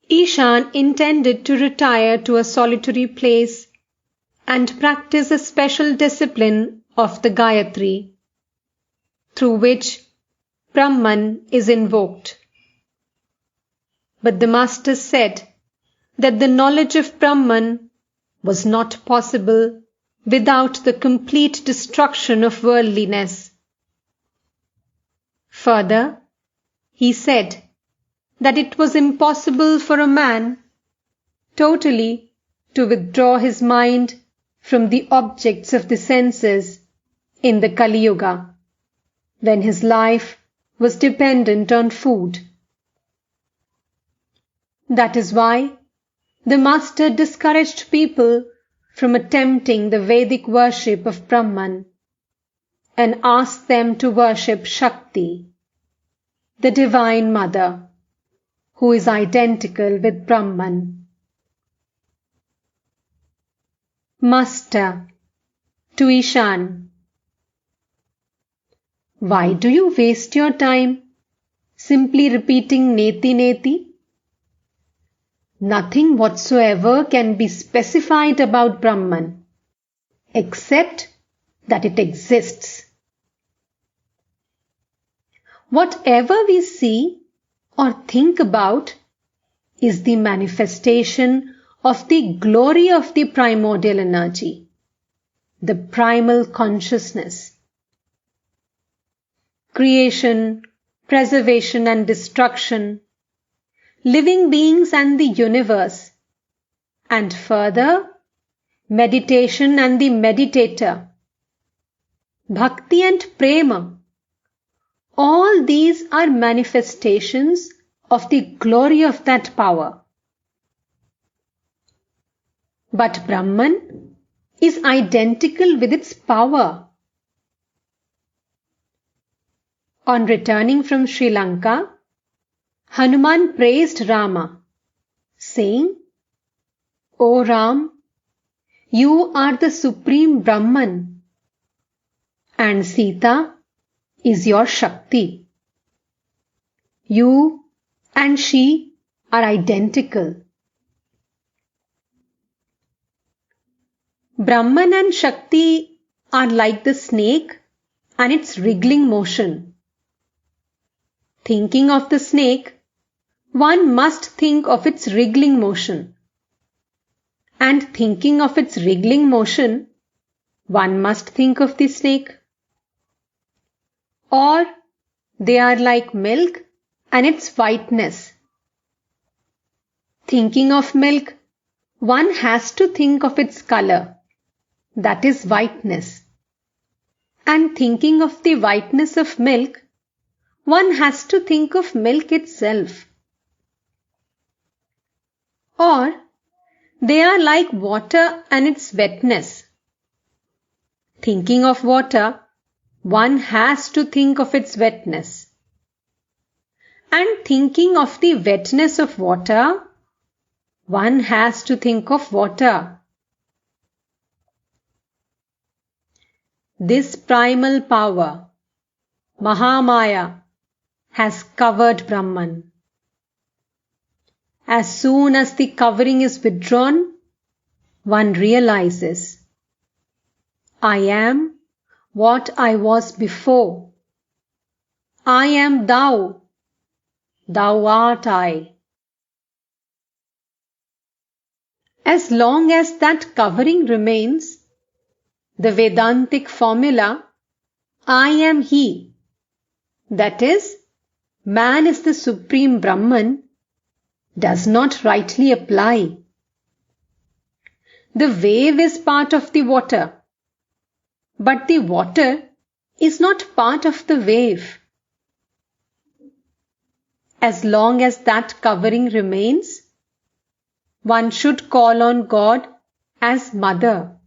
Ishan intended to retire to a solitary place and practice a special discipline of the Gayatri, through which Brahman is invoked. But the master said that the knowledge of Brahman was not possible without the complete destruction of worldliness. Further, he said that it was impossible for a man totally to withdraw his mind from the objects of the senses in the Kali Yuga, when his life was dependent on food. That is why the master discouraged people from attempting the Vedic worship of Brahman and asked them to worship Shakti, the Divine Mother, who is identical with Brahman. Master to Ishan: why do you waste your time simply repeating Neti Neti? Nothing whatsoever can be specified about Brahman, except that it exists. Whatever we see or think about is the manifestation of the glory of the primordial energy, the primal consciousness. Creation, preservation and destruction, living beings and the universe, and further, meditation and the meditator, bhakti and prema, all these are manifestations of the glory of that power. But Brahman is identical with its power. On returning from Sri Lanka, Hanuman praised Rama, saying, "O Ram, you are the supreme Brahman, and Sita is your Shakti. You and she are identical." Brahman and Shakti are like the snake and its wriggling motion. Thinking of the snake, one must think of its wriggling motion. And thinking of its wriggling motion, one must think of the snake. Or they are like milk and its whiteness. Thinking of milk, one has to think of its color, that is whiteness. And thinking of the whiteness of milk, one has to think of milk itself. Or they are like water and its wetness. Thinking of water, one has to think of its wetness. And thinking of the wetness of water, one has to think of water. This primal power, Mahamaya, has covered Brahman. As soon as the covering is withdrawn, one realizes, I am what I was before. I am thou. Thou art I. As long as that covering remains, the Vedantic formula, I am he, that is, man is the supreme Brahman, does not rightly apply. The wave is part of the water, but the water is not part of the wave. As long as that covering remains, one should call on God as Mother.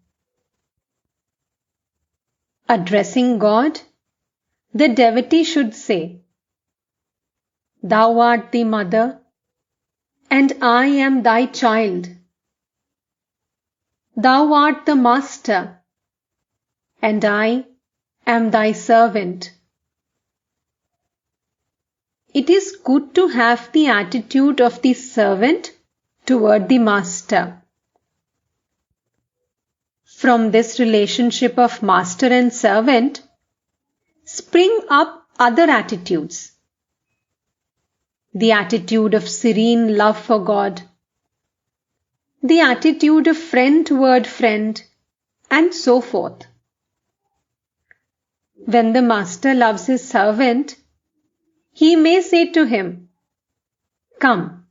Addressing God, the devotee should say, Thou art the Mother, and I am thy child. Thou art the Master, and I am thy servant. it is good to have the attitude of the servant toward the master. From this relationship of master and servant spring up other attitudes. The attitude of serene love for God, the attitude of friend toward friend, and so forth. When the master loves his servant, he may say to him, "Come,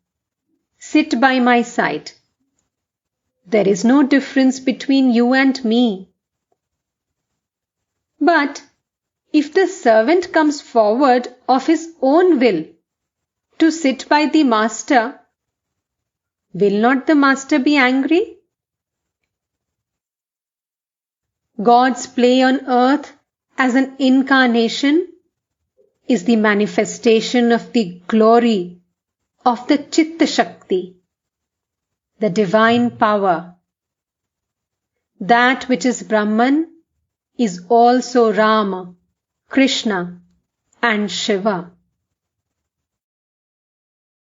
sit by my side. There is no difference between you and me." But if the servant comes forward of his own will to sit by the master, will not the master be angry? God's play on earth as an incarnation is the manifestation of the glory of the Chitta Shakti, the divine power. That which is Brahman is also Rama, Krishna, and Shiva.